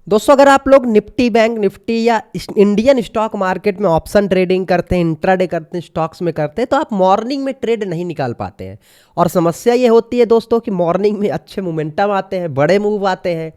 दोस्तों अगर आप लोग निफ्टी बैंक निफ्टी या इंडियन स्टॉक मार्केट में ऑप्शन ट्रेडिंग करते हैं, इंट्राडे करते हैं, स्टॉक्स में करते हैं, तो आप मॉर्निंग में ट्रेड नहीं निकाल पाते हैं। और समस्या ये होती है दोस्तों कि मॉर्निंग में अच्छे मोमेंटम आते हैं, बड़े मूव आते हैं।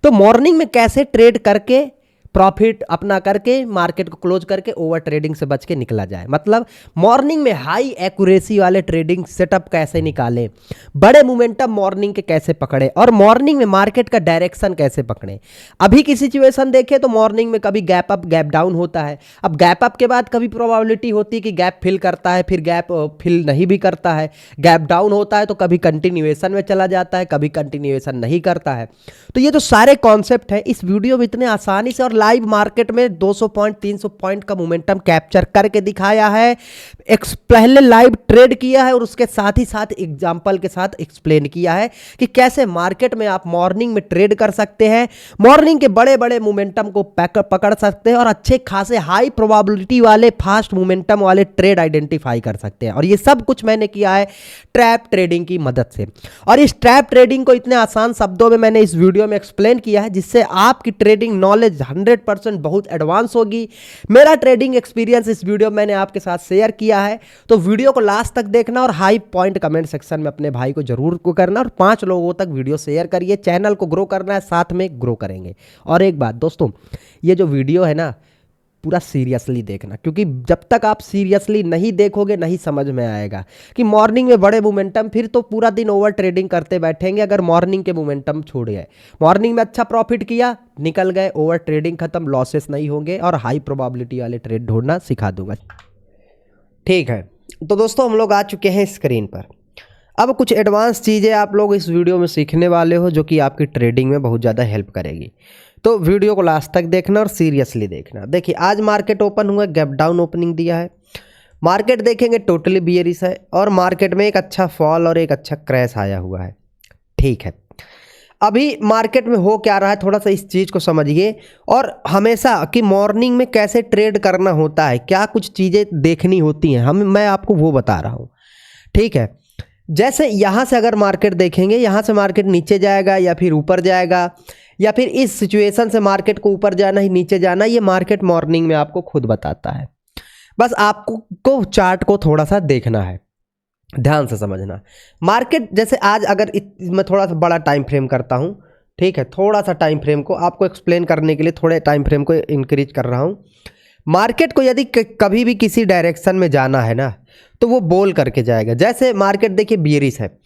तो मॉर्निंग में कैसे ट्रेड करके प्रॉफिट अपना करके मार्केट को क्लोज करके ओवर ट्रेडिंग से बच के निकला जाए, मतलब मॉर्निंग में हाई एक्यूरेसी वाले ट्रेडिंग सेटअप कैसे निकालें, बड़े मोमेंटम मॉर्निंग के कैसे पकड़े और मॉर्निंग में मार्केट का डायरेक्शन कैसे पकड़े। अभी की सिचुएशन देखें तो मॉर्निंग में कभी गैप अप गैप डाउन होता है। अब गैप अप के बाद कभी प्रोबेबिलिटी होती है कि गैप फिल करता है, फिर गैप फिल नहीं भी करता है। गैप डाउन होता है तो कभी कंटिन्यूएशन में चला जाता है, कभी कंटिन्यूएशन नहीं करता है। तो ये जो सारे कॉन्सेप्ट है इस वीडियो में इतने आसानी से और लाइव मार्केट में 200 पॉइंट 300 पॉइंट का मोमेंटम कैप्चर करके दिखाया है। पहले लाइव ट्रेड किया है और उसके साथ ही साथ एग्जांपल के साथ एक्सप्लेन किया है कि कैसे मार्केट में आप मॉर्निंग में ट्रेड कर सकते हैं, मॉर्निंग के बड़े बड़े मोमेंटम को पकड़ सकते हैं और अच्छे खासे हाई प्रोबेबिलिटी वाले फास्ट मोमेंटम वाले ट्रेड आइडेंटिफाई कर सकते हैं। और ये सब कुछ मैंने किया है ट्रैप ट्रेडिंग की मदद से। और इस ट्रैप ट्रेडिंग को इतने आसान शब्दों में मैंने इस वीडियो में एक्सप्लेन किया है जिससे आपकी ट्रेडिंग नॉलेज 100% बहुत एडवांस होगी। मेरा ट्रेडिंग एक्सपीरियंस इस वीडियो में मैंने आपके साथ शेयर किया है, तो वीडियो को लास्ट तक देखना और हाई पॉइंट कमेंट सेक्शन में अपने भाई को जरूर को करना और 5 लोगों तक वीडियो शेयर करिए। चैनल को ग्रो करना है, साथ में ग्रो करेंगे। और एक बात दोस्तों, ये जो वीडियो है ना पूरा सीरियसली देखना, क्योंकि जब तक आप सीरियसली नहीं देखोगे नहीं समझ में आएगा कि मॉर्निंग में बड़े मोमेंटम, फिर तो पूरा दिन ओवर ट्रेडिंग करते बैठेंगे। अगर मॉर्निंग के मोमेंटम छोड़ गए, मॉर्निंग में अच्छा प्रॉफिट किया, निकल गए, ओवर ट्रेडिंग खत्म, लॉसेस नहीं होंगे और हाई प्रोबेबिलिटी वाले ट्रेड ढूंढना सिखा दूंगा। ठीक है, तो दोस्तों हम लोग आ चुके हैं स्क्रीन पर। अब कुछ एडवांस चीज़ें आप लोग इस वीडियो में सीखने वाले हो जो कि आपकी ट्रेडिंग में बहुत ज़्यादा हेल्प करेगी। तो वीडियो को लास्ट तक देखना और सीरियसली देखना। देखिए आज मार्केट ओपन हुआ, गैप डाउन ओपनिंग दिया है। मार्केट देखेंगे टोटली बियरिश है और मार्केट में एक अच्छा फॉल और एक अच्छा क्रैश आया हुआ है। ठीक है, अभी मार्केट में हो क्या रहा है थोड़ा सा इस चीज़ को समझिए। और हमेशा कि मॉर्निंग में कैसे ट्रेड करना होता है, क्या कुछ चीज़ें देखनी होती हैं मैं आपको वो बता रहा हूँ। ठीक है, जैसे यहाँ से अगर मार्केट देखेंगे, यहाँ से मार्केट नीचे जाएगा या फिर ऊपर जाएगा, या फिर इस सिचुएशन से मार्केट को ऊपर जाना ही नीचे जाना, ये मार्केट मॉर्निंग में आपको खुद बताता है। बस आपको चार्ट को थोड़ा सा देखना है, ध्यान से समझना। मार्केट जैसे आज अगर मैं थोड़ा सा बड़ा टाइम फ्रेम करता हूँ, ठीक है, थोड़ा सा टाइम फ्रेम को आपको एक्सप्लेन करने के लिए थोड़े टाइम फ्रेम को इंक्रीज कर रहा हूँ। मार्केट को यदि कभी भी किसी डायरेक्शन में जाना है ना तो वो बोल करके जाएगा। जैसे मार्केट देखिए बियरिश है,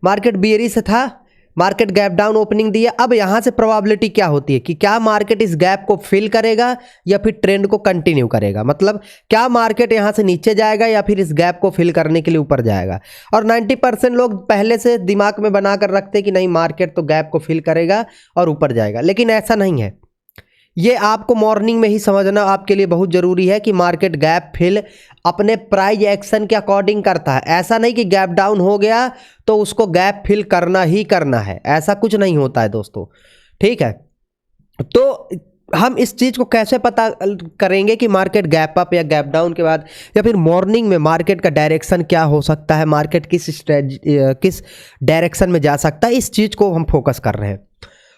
मार्केट बियरिश था, मार्केट गैप डाउन ओपनिंग दिया। अब यहाँ से प्रोबेबिलिटी क्या होती है कि क्या मार्केट इस गैप को फिल करेगा या फिर ट्रेंड को कंटिन्यू करेगा, मतलब क्या मार्केट यहाँ से नीचे जाएगा या फिर इस गैप को फिल करने के लिए ऊपर जाएगा। और 90% लोग पहले से दिमाग में बना कर रखते हैं कि नहीं मार्केट तो गैप को फिल करेगा और ऊपर जाएगा, लेकिन ऐसा नहीं है। ये आपको मॉर्निंग में ही समझना आपके लिए बहुत ज़रूरी है कि मार्केट गैप फिल अपने प्राइस एक्शन के अकॉर्डिंग करता है। ऐसा नहीं कि गैप डाउन हो गया तो उसको गैप फिल करना ही करना है, ऐसा कुछ नहीं होता है दोस्तों। ठीक है, तो हम इस चीज़ को कैसे पता करेंगे कि मार्केट गैप अप या गैप डाउन के बाद या फिर मॉर्निंग में मार्केट का डायरेक्शन क्या हो सकता है, मार्केट किस डायरेक्शन में जा सकता है, इस चीज़ को हम फोकस कर रहे हैं।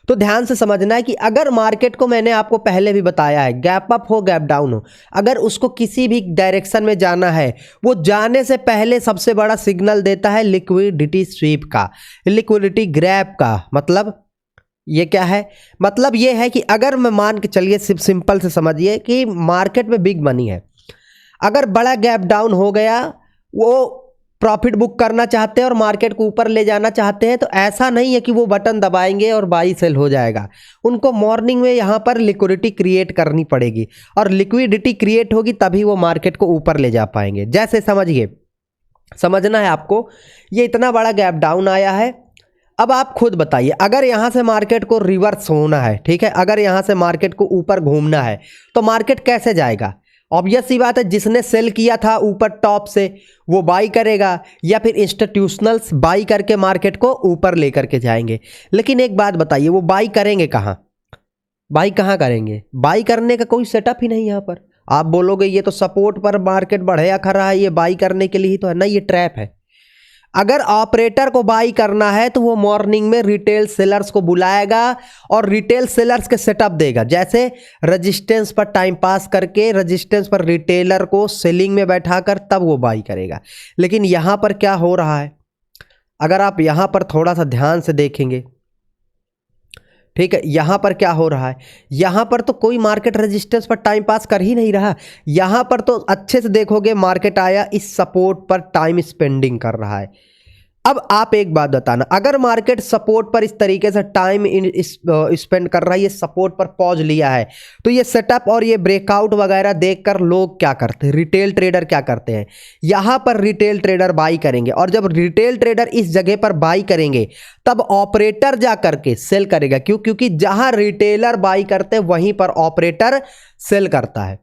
तो ध्यान से समझना है कि अगर मार्केट को मैंने आपको पहले भी बताया है, गैप अप हो गैप डाउन हो, अगर उसको किसी भी डायरेक्शन में जाना है, वो जाने से पहले सबसे बड़ा सिग्नल देता है लिक्विडिटी स्वीप का, लिक्विडिटी ग्रैब का। मतलब ये क्या है, मतलब ये है कि अगर मैं मान के चलिए, सिंपल से समझिए कि मार्केट में बिग मनी है, अगर बड़ा गैप डाउन हो गया, वो प्रॉफिट बुक करना चाहते हैं और मार्केट को ऊपर ले जाना चाहते हैं, तो ऐसा नहीं है कि वो बटन दबाएंगे और बाई सेल हो जाएगा। उनको मॉर्निंग में यहाँ पर लिक्विडिटी क्रिएट करनी पड़ेगी और लिक्विडिटी क्रिएट होगी तभी वो मार्केट को ऊपर ले जा पाएंगे। जैसे समझिए, समझना है आपको, ये इतना बड़ा गैप डाउन आया है। अब आप खुद बताइए, अगर यहाँ से मार्केट को रिवर्स होना है, ठीक है, अगर यहाँ से मार्केट को ऊपर घूमना है तो मार्केट कैसे जाएगा? ऑब्वियस सी बात है, जिसने सेल किया था ऊपर टॉप से वो बाई करेगा या फिर इंस्टीट्यूशनल्स बाई करके मार्केट को ऊपर लेकर के जाएंगे। लेकिन एक बात बताइए, वो बाई करेंगे कहाँ? बाई कहाँ करेंगे? बाई करने का कोई सेटअप ही नहीं यहाँ पर। आप बोलोगे ये तो सपोर्ट पर मार्केट बढ़े या खड़ा है, ये बाई करने के लिए ही तो है। नहीं, ये ट्रैप है। अगर ऑपरेटर को बाई करना है तो वो मॉर्निंग में रिटेल सेलर्स को बुलाएगा और रिटेल सेलर्स के सेटअप देगा, जैसे रजिस्टेंस पर टाइम पास करके रजिस्टेंस पर रिटेलर को सेलिंग में बैठाकर तब वो बाई करेगा। लेकिन यहाँ पर क्या हो रहा है, अगर आप यहाँ पर थोड़ा सा ध्यान से देखेंगे, ठीक है, यहाँ पर क्या हो रहा है, यहाँ पर तो कोई मार्केट रेजिस्टेंस पर टाइम पास कर ही नहीं रहा। यहाँ पर तो अच्छे से देखोगे मार्केट आया इस सपोर्ट पर टाइम स्पेंडिंग कर रहा है। अब आप एक बात बताना, अगर मार्केट सपोर्ट पर इस तरीके से टाइम स्पेंड कर रहा है, ये सपोर्ट पर पॉज लिया है, तो ये सेटअप और ये ब्रेकआउट वगैरह देखकर लोग क्या करते हैं, रिटेल ट्रेडर क्या करते हैं, यहाँ पर रिटेल ट्रेडर बाई करेंगे और जब रिटेल ट्रेडर इस जगह पर बाई करेंगे तब ऑपरेटर जा करके सेल करेगा। क्यों? क्योंकि जहां रिटेलर बाई करते हैं वहीं पर ऑपरेटर सेल करता है।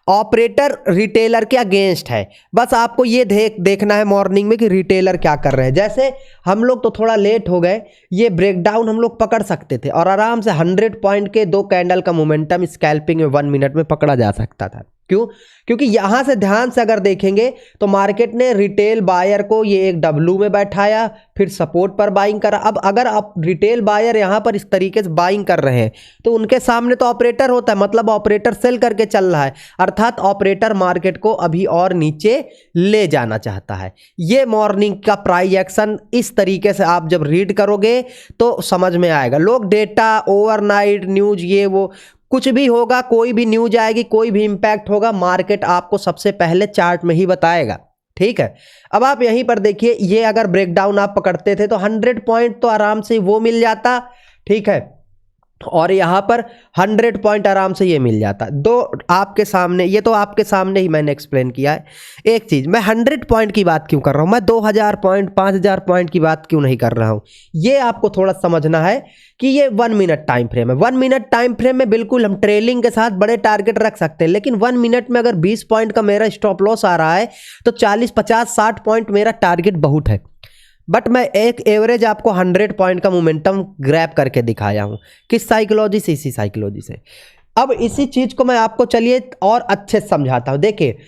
ऑपरेटर रिटेलर के अगेंस्ट है। बस आपको ये देखना है मॉर्निंग में कि रिटेलर क्या कर रहे हैं। जैसे हम लोग तो थोड़ा लेट हो गए, ये ब्रेकडाउन हम लोग पकड़ सकते थे और आराम से 100 पॉइंट के 2 कैंडल का मोमेंटम स्कैल्पिंग में 1 मिनट में पकड़ा जा सकता था। क्यों? क्योंकि यहां से ध्यान से अगर देखेंगे तो मार्केट ने रिटेल बायर को ये एक डब्लू में बैठाया, फिर सपोर्ट पर बाइंग करा। अब अगर आप रिटेल बायर यहां पर इस तरीके से बाइंग कर रहे हैं तो उनके सामने तो ऑपरेटर होता है, मतलब ऑपरेटर सेल करके चल रहा है, अर्थात ऑपरेटर मार्केट को अभी और नीचे ले जाना चाहता है। ये मॉर्निंग का प्राइस एक्शन इस तरीके से आप जब रीड करोगे तो समझ में आएगा। लोग डेटा, ओवरनाइट न्यूज, ये वो कुछ भी होगा, कोई भी न्यूज आएगी, कोई भी इंपैक्ट होगा, मार्केट आपको सबसे पहले चार्ट में ही बताएगा। ठीक है, अब आप यहीं पर देखिए, ये अगर ब्रेकडाउन आप पकड़ते थे तो 100 पॉइंट तो आराम से वो मिल जाता, ठीक है, और यहां पर 100 पॉइंट आराम से ये मिल जाता। दो आपके सामने, ये तो आपके सामने ही मैंने एक्सप्लेन किया है। एक चीज, मैं 100 पॉइंट की बात क्यों कर रहा हूं, मैं 2000 पॉइंट, 5000 पॉइंट की बात क्यों नहीं कर रहा हूं, ये आपको थोड़ा समझना है कि ये 1 मिनट टाइम फ्रेम है। 1 मिनट टाइम फ्रेम में बिल्कुल हम ट्रेलिंग के साथ बड़े टारगेट रख सकते हैं, लेकिन 1 मिनट में अगर 20 पॉइंट का मेरा स्टॉप लॉस आ रहा है तो 40, 50, 60 पॉइंट मेरा टारगेट बहुत है। बट मैं एक एवरेज आपको 100 पॉइंट का मोमेंटम ग्रैब करके दिखाया हूं। किस साइकोलॉजी से? इसी साइकोलॉजी से। अब इसी चीज को मैं आपको चलिए और अच्छे से समझाता हूं। देखिए,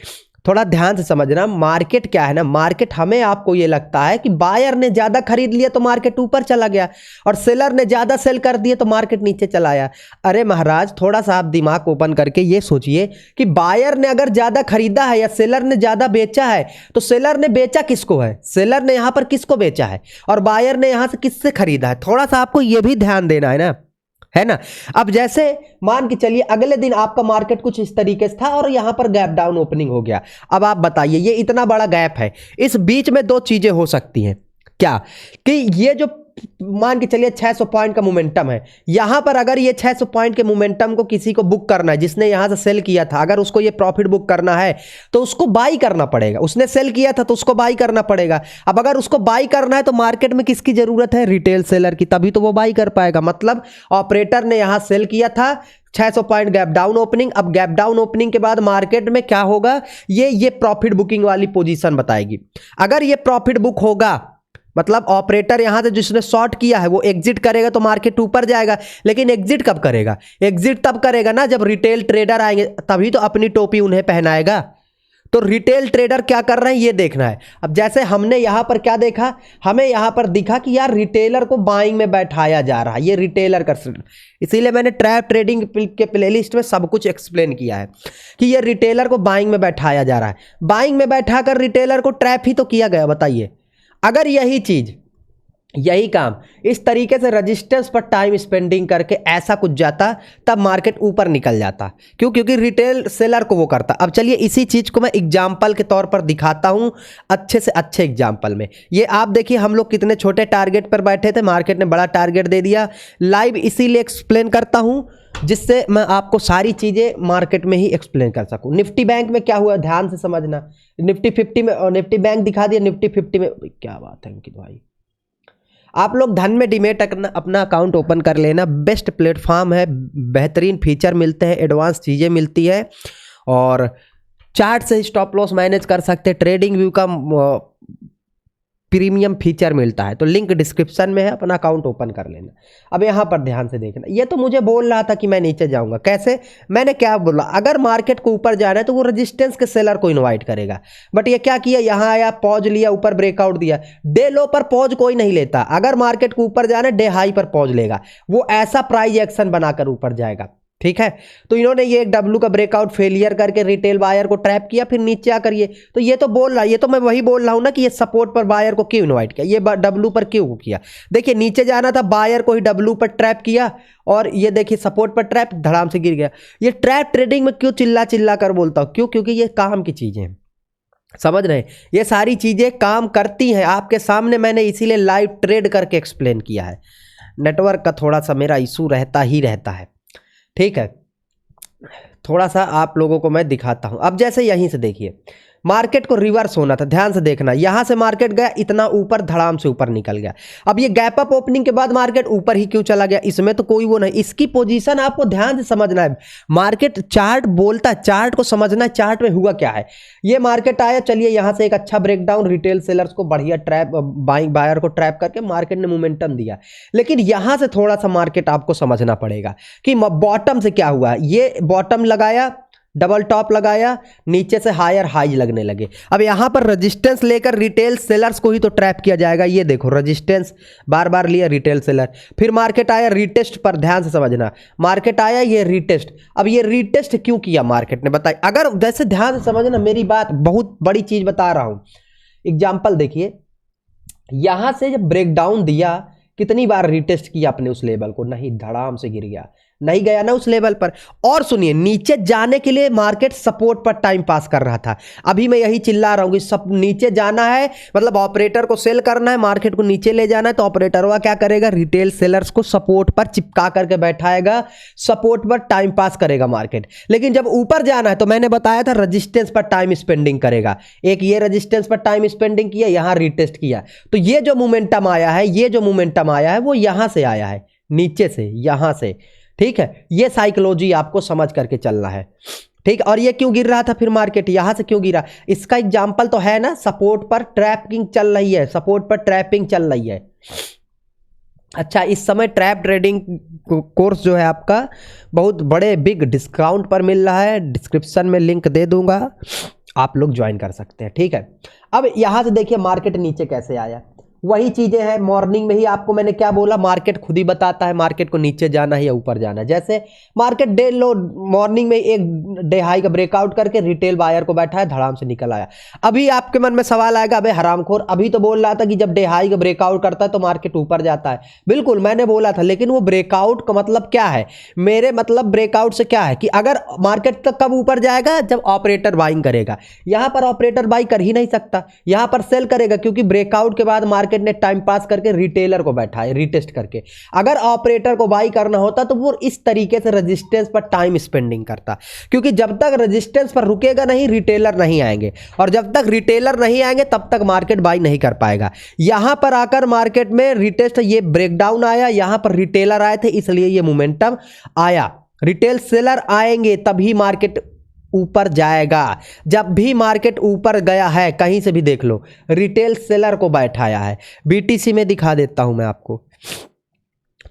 थोड़ा ध्यान से समझना, मार्केट क्या है ना, मार्केट हमें आपको ये लगता है कि बायर ने ज्यादा खरीद लिया तो मार्केट ऊपर चला गया और सेलर ने ज्यादा सेल कर दिया तो मार्केट नीचे चला आया। अरे महाराज, थोड़ा सा आप दिमाग ओपन करके ये सोचिए कि बायर ने अगर ज्यादा खरीदा है या सेलर ने ज्यादा बेचा है तो सेलर ने बेचा किसको है, सेलर ने यहां पर किसको बेचा है, और बायर ने यहां से किससे खरीदा है। थोड़ा सा आपको ये भी ध्यान देना है ना। अब जैसे मान के चलिए अगले दिन आपका मार्केट कुछ इस तरीके से था और यहां पर गैप डाउन ओपनिंग हो गया। अब आप बताइए, ये इतना बड़ा गैप है, इस बीच में दो चीजें हो सकती हैं क्या, कि ये जो मान के चलिए 600 पॉइंट का मोमेंटम है, यहां पर अगर ये 600 पॉइंट के मोमेंटम को किसी को बुक करना है, जिसने यहां से सेल किया था, अगर उसको ये प्रॉफिट बुक करना है तो उसको बाई करना पड़ेगा। उसने सेल किया था तो उसको बाई करना पड़ेगा। अब अगर उसको बाई करना है तो मार्केट में किसकी जरूरत है, रिटेल सेलर की, तभी तो वो बाई कर पाएगा। मतलब ऑपरेटर ने यहां सेल किया था, 600 पॉइंट गैप डाउन ओपनिंग। अब गैप डाउन ओपनिंग के बाद मार्केट में क्या होगा, ये प्रॉफिट बुकिंग वाली पोजीशन बताएगी। अगर ये प्रॉफिट बुक होगा मतलब ऑपरेटर यहां से जिसने शॉर्ट किया है वो एग्जिट करेगा तो मार्केट ऊपर जाएगा। लेकिन एग्जिट कब करेगा, एग्जिट तब करेगा ना जब रिटेल ट्रेडर आएंगे, तभी तो अपनी टोपी उन्हें पहनाएगा। तो रिटेल ट्रेडर क्या कर रहे हैं ये देखना है। अब जैसे हमने यहां पर क्या देखा, हमें यहां पर दिखा कि यार रिटेलर को बाइंग में बैठाया जा रहा है, ये रिटेलर का, इसीलिए मैंने ट्रैप ट्रेडिंग के प्लेलिस्ट में सब कुछ एक्सप्लेन किया है कि ये रिटेलर को बाइंग में बैठाया जा रहा है। बाइंग में बैठाकर रिटेलर को ट्रैप ही तो किया गया। बताइए, अगर यही चीज, यही काम इस तरीके से रेजिस्टेंस पर टाइम स्पेंडिंग करके ऐसा कुछ जाता तब मार्केट ऊपर निकल जाता। क्यों? क्योंकि रिटेल सेलर को वो करता। अब चलिए इसी चीज को मैं एग्जाम्पल के तौर पर दिखाता हूं, अच्छे से अच्छे एग्जाम्पल में। ये आप देखिए, हम लोग कितने छोटे टारगेट पर बैठे थे, मार्केट ने बड़ा टारगेट दे दिया। लाइव इसीलिए एक्सप्लेन करता हूं जिससे मैं आपको सारी चीजें मार्केट में ही एक्सप्लेन कर सकूं। निफ्टी बैंक में क्या हुआ, ध्यान से समझना। निफ्टी 50 में, निफ्टी बैंक दिखा दिया, निफ्टी 50 में, क्या बात है अंकित भाई। आप लोग धन में डीमेट अपना अकाउंट ओपन कर लेना, बेस्ट प्लेटफॉर्म है, बेहतरीन फीचर मिलते हैं, एडवांस चीज़ें मिलती है और चार्ट से स्टॉप लॉस मैनेज कर सकते हैं। ट्रेडिंग व्यू का प्रीमियम फीचर मिलता है, तो लिंक डिस्क्रिप्शन में है, अपना अकाउंट ओपन कर लेना। अब यहाँ पर ध्यान से देखना, ये तो मुझे बोल रहा था कि मैं नीचे जाऊँगा, कैसे? मैंने क्या बोला, अगर मार्केट को ऊपर जाना है तो वो रेजिस्टेंस के सेलर को इन्वाइट करेगा, बट ये क्या किया, यहाँ आया, पॉज लिया, ऊपर ब्रेकआउट दिया। डे लो पर पॉज कोई नहीं लेता, अगर मार्केट को ऊपर जाना है डे हाई पर पॉज लेगा, वो ऐसा प्राइस एक्शन बनाकर ऊपर जाएगा, ठीक है। तो इन्होंने ये एक डब्लू का ब्रेकआउट फेलियर करके रिटेल बायर को ट्रैप किया, फिर नीचे आकर ये तो बोल रहा है, ये तो मैं वही बोल रहा हूं ना कि ये सपोर्ट पर बायर को क्यों इनवाइट किया, ये डब्लू पर क्यों किया। देखिए नीचे जाना था, बायर को ही डब्लू पर ट्रैप किया, और ये देखिए सपोर्ट पर ट्रैप, धड़ाम से गिर गया। ये ट्रैप ट्रेडिंग में क्यों चिल्ला चिल्ला कर बोलता हूं, क्यों? क्योंकि ये काम की चीजें हैं, समझ रहे हैं, ये सारी चीजें काम करती हैं आपके सामने, मैंने इसीलिए लाइव ट्रेड करके एक्सप्लेन किया है। नेटवर्क का थोड़ा सा मेरा इशू रहता ही रहता है, ठीक है। थोड़ा सा आप लोगों को मैं दिखाता हूं। अब जैसे यहीं से देखिए, मार्केट को रिवर्स होना था, ध्यान से देखना, यहां से मार्केट गया इतना ऊपर, धड़ाम से ऊपर निकल गया। अब ये गैप अप ओपनिंग के बाद मार्केट ऊपर ही क्यों चला गया, इसमें तो कोई वो नहीं, इसकी पोजीशन आपको ध्यान से समझना है। मार्केट चार्ट बोलता है, चार्ट को समझना है, चार्ट में हुआ क्या है। ये मार्केट आया, चलिए यहां से एक अच्छा ब्रेकडाउन, रिटेल सेलर्स को बढ़िया ट्रैप, बायर को ट्रैप करके मार्केट ने मोमेंटम दिया। लेकिन यहां से थोड़ा सा मार्केट आपको समझना पड़ेगा कि बॉटम से क्या हुआ। ये बॉटम लगाया, डबल टॉप लगाया, नीचे से हायर हाई लगने लगे। अब यहां पर रेजिस्टेंस लेकर रिटेल सेलर्स को ही तो ट्रैप किया जाएगा। ये देखो रेजिस्टेंस बार बार लिया रिटेल सेलर, फिर मार्केट आया रिटेस्ट पर, ध्यान से समझना, मार्केट आया ये रिटेस्ट। अब ये रिटेस्ट क्यों किया मार्केट ने, बताइए। अगर जैसे ध्यान से समझना मेरी बात, बहुत बड़ी चीज बता रहा हूं। एग्जाम्पल देखिए, यहां से जब ब्रेकडाउन दिया, कितनी बार रिटेस्ट किया अपने उस लेवल को, नहीं, धड़ाम से गिर गया, नहीं गया ना उस लेवल पर। और सुनिए, नीचे जाने के लिए मार्केट सपोर्ट पर टाइम पास कर रहा था। अभी मैं यही चिल्ला रहा हूं कि सब नीचे जाना है, मतलब ऑपरेटर को सेल करना है, मार्केट को नीचे ले जाना है, तो ऑपरेटर वह क्या करेगा, रिटेल सेलर्स को सपोर्ट पर चिपका करके बैठाएगा, सपोर्ट पर टाइम पास करेगा मार्केट। लेकिन जब ऊपर जाना है तो मैंने बताया था रेजिस्टेंस पर टाइम स्पेंडिंग करेगा। एक ये रेजिस्टेंस पर टाइम स्पेंडिंग किया, यहां रिटेस्ट किया, तो ये जो मोमेंटम आया है, ये जो मोमेंटम आया है वो यहां से आया है, नीचे से, यहां से, ठीक है। ये साइकोलॉजी आपको समझ करके चलना है, ठीक। और ये क्यों गिर रहा था फिर मार्केट, यहां से क्यों गिरा, इसका एग्जांपल तो है ना, सपोर्ट पर ट्रैपिंग चल रही है, सपोर्ट पर ट्रैपिंग चल रही है। अच्छा, इस समय ट्रैप ट्रेडिंग कोर्स जो है आपका बहुत बड़े बिग डिस्काउंट पर मिल रहा है, डिस्क्रिप्शन में लिंक दे दूंगा, आप लोग ज्वाइन कर सकते हैं, ठीक है। अब यहां से देखिए मार्केट नीचे कैसे आया, वही चीजें हैं। मॉर्निंग में ही आपको मैंने क्या बोला, मार्केट खुद ही बताता है मार्केट को नीचे जाना है या ऊपर जाना है। जैसे मार्केट डे लो, मॉर्निंग में एक डे हाई का ब्रेकआउट करके रिटेल बायर को बैठा है, धड़ाम से निकल आया। अभी आपके मन में सवाल आएगा, अबे हरामखोर, अभी तो बोल रहा था कि जब डे हाई का ब्रेकआउट करता है तो मार्केट ऊपर जाता है। बिल्कुल मैंने बोला था, लेकिन वो ब्रेकआउट का मतलब क्या है, मेरे मतलब ब्रेकआउट से क्या है कि अगर मार्केट तक कब ऊपर जाएगा, जब ऑपरेटर बाइंग करेगा। यहां पर ऑपरेटर बाई कर ही नहीं सकता, यहां पर सेल करेगा, क्योंकि ब्रेकआउट के बाद मार्केट ने टाइम पास करके रिटेलर को बैठा है, रिटेस्ट करके। अगर ऑपरेटर को बाई करना होता तो वो इस तरीके से रेजिस्टेंस पर टाइम स्पेंडिंग करता, क्योंकि जब तक रेजिस्टेंस पर रुकेगा नहीं, रिटेलर नहीं आएंगे, और जब तक रिटेलर नहीं आएंगे तब तक मार्केट बाई नहीं कर पाएगा। यहां पर आकर मार्केट में रिटेस्ट, ये ब्रेकडाउन आया, यहां पर रिटेलर आए थे, इसलिए ये मोमेंटम आया। रिटेल सेलर आएंगे तभी मार्केट ऊपर जाएगा। जब भी मार्केट ऊपर गया है, कहीं से भी देख लो, रिटेल सेलर को बैठाया है। बीटीसी में दिखा देता हूं मैं आपको।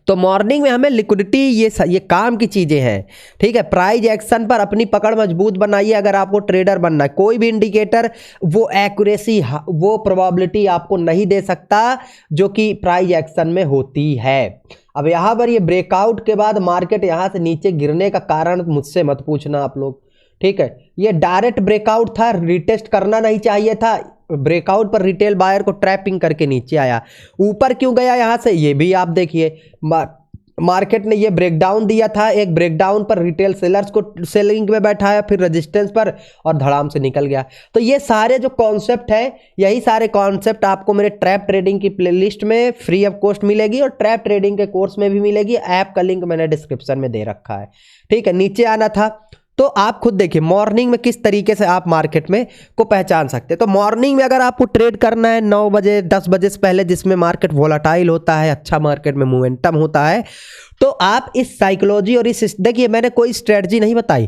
तो मॉर्निंग में हमें लिक्विडिटी, ये काम की चीजें हैं, ठीक है। प्राइस एक्शन पर अपनी पकड़ मजबूत बनाइए अगर आपको ट्रेडर बनना है। कोई भी इंडिकेटर वो एक्यूरेसी, वो प्रोबेबिलिटी आपको नहीं दे सकता जो कि प्राइस एक्शन में होती है। अब यहां पर ये ब्रेकआउट के बाद मार्केट यहां से नीचे गिरने का कारण मुझसे मत पूछना आप लोग, ठीक है। ये डायरेक्ट ब्रेकआउट था, रिटेस्ट करना नहीं चाहिए था। ब्रेकआउट पर रिटेल बायर को ट्रैपिंग करके नीचे आया, ऊपर क्यों गया यहां से, ये भी आप देखिए। मार्केट ने ये ब्रेकडाउन दिया था, एक ब्रेकडाउन पर रिटेल सेलर्स को सेलिंग में बैठाया, फिर रेजिस्टेंस पर, और धड़ाम से निकल गया। तो ये सारे जो कॉन्सेप्ट है, यही सारे कॉन्सेप्ट आपको मेरे ट्रैप ट्रेडिंग की प्लेलिस्ट में फ्री ऑफ कॉस्ट मिलेगी, और ट्रैप ट्रेडिंग के कोर्स में भी मिलेगी। ऐप का लिंक मैंने डिस्क्रिप्शन में दे रखा है, ठीक है। नीचे आना था तो आप खुद देखिए मॉर्निंग में किस तरीके से आप मार्केट में को पहचान सकते हैं। तो मॉर्निंग में अगर आपको ट्रेड करना है 9 बजे 10 बजे से पहले, जिसमें मार्केट वोलाटाइल होता है, अच्छा मार्केट में मोमेंटम होता है, तो आप इस साइकोलॉजी और इस, देखिए मैंने कोई स्ट्रेटजी नहीं बताई,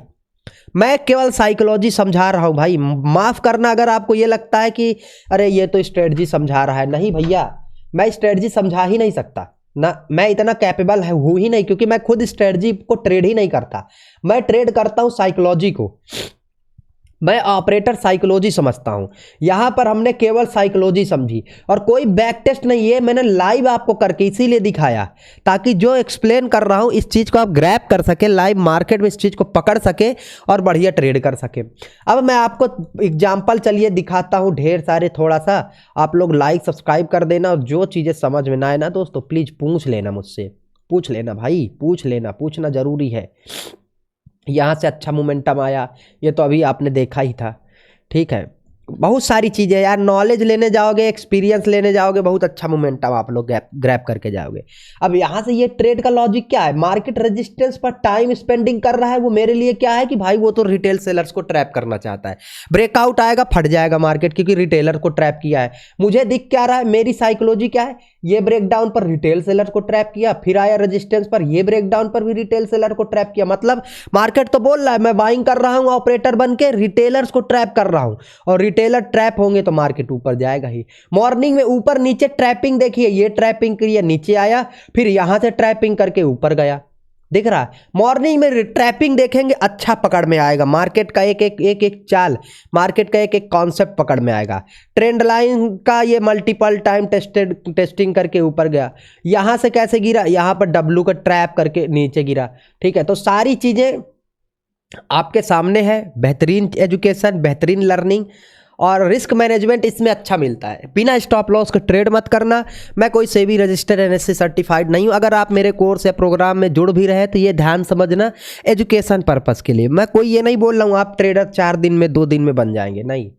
मैं केवल साइकोलॉजी समझा रहा हूँ भाई, माफ़ करना अगर आपको ये लगता है कि अरे ये तो स्ट्रेटजी समझा रहा है। नहीं भैया, मैं स्ट्रेटजी समझा ही नहीं सकता ना, मैं इतना कैपेबल हूँ ही नहीं, क्योंकि मैं खुद स्ट्रेटजी को ट्रेड ही नहीं करता। मैं ट्रेड करता हूँ साइकोलॉजी को, मैं ऑपरेटर साइकोलॉजी समझता हूं। यहां पर हमने केवल साइकोलॉजी समझी और कोई बैक टेस्ट नहीं है, मैंने लाइव आपको करके इसीलिए दिखाया ताकि जो एक्सप्लेन कर रहा हूं इस चीज़ को आप ग्रैब कर सके, लाइव मार्केट में इस चीज़ को पकड़ सके और बढ़िया ट्रेड कर सके। अब मैं आपको एग्जाम्पल चलिए दिखाता हूं ढेर सारे, थोड़ा सा आप लोग लाइक सब्सक्राइब कर देना, और जो चीज़ें समझ में ना आए ना दोस्तों प्लीज़ पूछ लेना मुझसे, पूछ लेना भाई, पूछ लेना, पूछना ज़रूरी है। यहाँ से अच्छा मोमेंटम आया, ये तो अभी आपने देखा ही था, ठीक है। बहुत सारी चीज़ें यार, नॉलेज लेने जाओगे, एक्सपीरियंस लेने जाओगे, बहुत अच्छा मोमेंटम आप लोग ग्रैब करके जाओगे। अब यहाँ से ये ट्रेड का लॉजिक क्या है, मार्केट रेजिस्टेंस पर टाइम स्पेंडिंग कर रहा है, वो मेरे लिए क्या है कि भाई वो तो रिटेल सेलर्स को ट्रैप करना चाहता है। ब्रेकआउट आएगा, फट जाएगा मार्केट, क्योंकि रिटेलर को ट्रैप किया है। मुझे दिख क्या रहा है, मेरी साइकोलॉजी क्या है, ये ब्रेकडाउन पर रिटेल सेलर को ट्रैप किया, फिर आया रेजिस्टेंस पर, ये ब्रेकडाउन पर भी रिटेल सेलर को ट्रैप किया। मतलब मार्केट तो बोल रहा है मैं बाइंग कर रहा हूं ऑपरेटर बन के, रिटेलर्स को ट्रैप कर रहा हूं, और रिटेलर ट्रैप होंगे तो मार्केट ऊपर जाएगा ही। मॉर्निंग में ऊपर नीचे ट्रैपिंग देखिए, ये ट्रैपिंग करिए नीचे आया, फिर यहां से ट्रैपिंग करके ऊपर गया, दिख रहा है। मॉर्निंग में ट्रैपिंग देखेंगे अच्छा पकड़ में आएगा, मार्केट का एक चाल, मार्केट का एक कॉन्सेप्ट पकड़ में आएगा। ट्रेंड लाइन का ये मल्टीपल टाइम टेस्टिंग करके ऊपर गया, यहां से कैसे गिरा, यहां पर डब्लू का ट्रैप करके नीचे गिरा, ठीक है। तो सारी चीजें आपके सामने है, बेहतरीन एजुकेशन, बेहतरीन लर्निंग और रिस्क मैनेजमेंट इसमें अच्छा मिलता है। बिना स्टॉप लॉस का ट्रेड मत करना। मैं कोई सेबी रजिस्टर्ड एनएससी सर्टिफाइड नहीं हूँ। अगर आप मेरे कोर्स या प्रोग्राम में जुड़ भी रहे तो ये ध्यान समझना, एजुकेशन पर्पस के लिए। मैं कोई ये नहीं बोल रहा हूँ आप ट्रेडर 4 दिन में 2 दिन में बन जाएंगे, नहीं।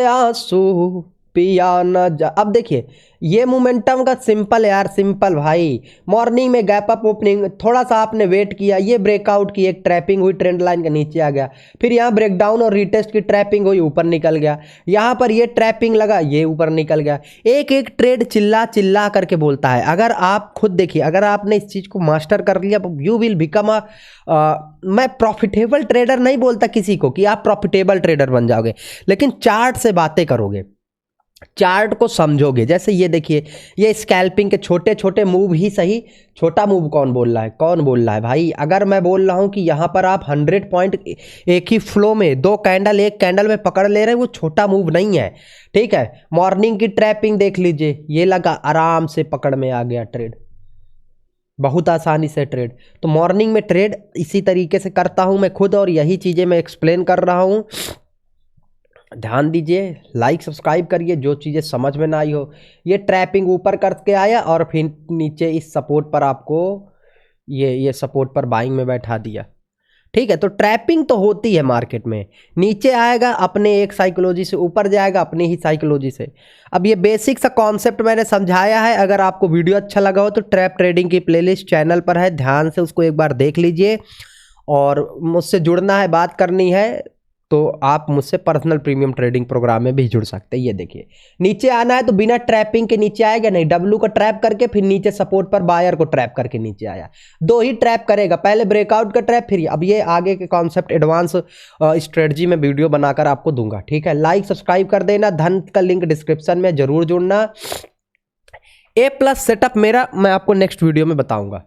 आंसू पिया न जा। अब देखिए ये मोमेंटम का सिंपल है यार, सिंपल भाई। मॉर्निंग में गैप अप ओपनिंग, थोड़ा सा आपने वेट किया, ये ब्रेकआउट की, एक ट्रैपिंग हुई, ट्रेंड लाइन के नीचे आ गया, फिर यहाँ ब्रेकडाउन और रीटेस्ट की ट्रैपिंग हुई, ऊपर निकल गया, यहाँ पर ये ट्रैपिंग लगा, ये ऊपर निकल गया। एक एक ट्रेड चिल्ला चिल्ला करके बोलता है। अगर आप खुद देखिए, अगर आपने इस चीज़ को मास्टर कर लिया, यू विल बिकम मैं प्रॉफिटेबल ट्रेडर नहीं बोलता किसी को कि आप प्रॉफिटेबल ट्रेडर बन जाओगे, लेकिन चार्ट से बातें करोगे, चार्ट को समझोगे। जैसे ये देखिए, ये स्कैल्पिंग के छोटे छोटे मूव ही सही, छोटा मूव कौन बोल रहा है, कौन बोल रहा है भाई। अगर मैं बोल रहा हूं कि यहाँ पर आप 100 पॉइंट एक ही फ्लो में 2 कैंडल एक कैंडल में पकड़ ले रहे हैं, वो छोटा मूव नहीं है, ठीक है। मॉर्निंग की ट्रैपिंग देख लीजिए, ये लगा, आराम से पकड़ में आ गया ट्रेड, बहुत आसानी से ट्रेड। तो मॉर्निंग में ट्रेड इसी तरीके से करता हूं मैं खुद, और यही चीज़ें मैं एक्सप्लेन कर रहा हूं। ध्यान दीजिए, लाइक सब्सक्राइब करिए, जो चीज़ें समझ में ना आई हो। ये ट्रैपिंग ऊपर करके आया और फिर नीचे इस सपोर्ट पर आपको ये सपोर्ट पर बाइंग में बैठा दिया, ठीक है। तो ट्रैपिंग तो होती है मार्केट में, नीचे आएगा अपने एक साइकोलॉजी से, ऊपर जाएगा अपनी ही साइकोलॉजी से। अब ये बेसिक सा कॉन्सेप्ट मैंने समझाया है। अगर आपको वीडियो अच्छा लगा हो तो ट्रैप ट्रेडिंग की प्लेलिस्ट चैनल पर है, ध्यान से उसको एक बार देख लीजिए। और मुझसे जुड़ना है, बात करनी है, तो आप मुझसे पर्सनल प्रीमियम ट्रेडिंग प्रोग्राम में भी जुड़ सकते हैं। ये देखिए, नीचे आना है तो बिना ट्रैपिंग के नीचे आएगा नहीं, डब्लू को ट्रैप करके फिर नीचे सपोर्ट पर बायर को ट्रैप करके नीचे आया, 2 ही ट्रैप करेगा, पहले ब्रेकआउट का ट्रैप, फिर अब ये आगे के कॉन्सेप्ट एडवांस स्ट्रेटजी में वीडियो बनाकर आपको दूंगा, ठीक है। लाइक सब्सक्राइब कर देना, धन का लिंक डिस्क्रिप्शन में जरूर जुड़ना। A+ सेटअप मेरा मैं आपको नेक्स्ट वीडियो में बताऊंगा।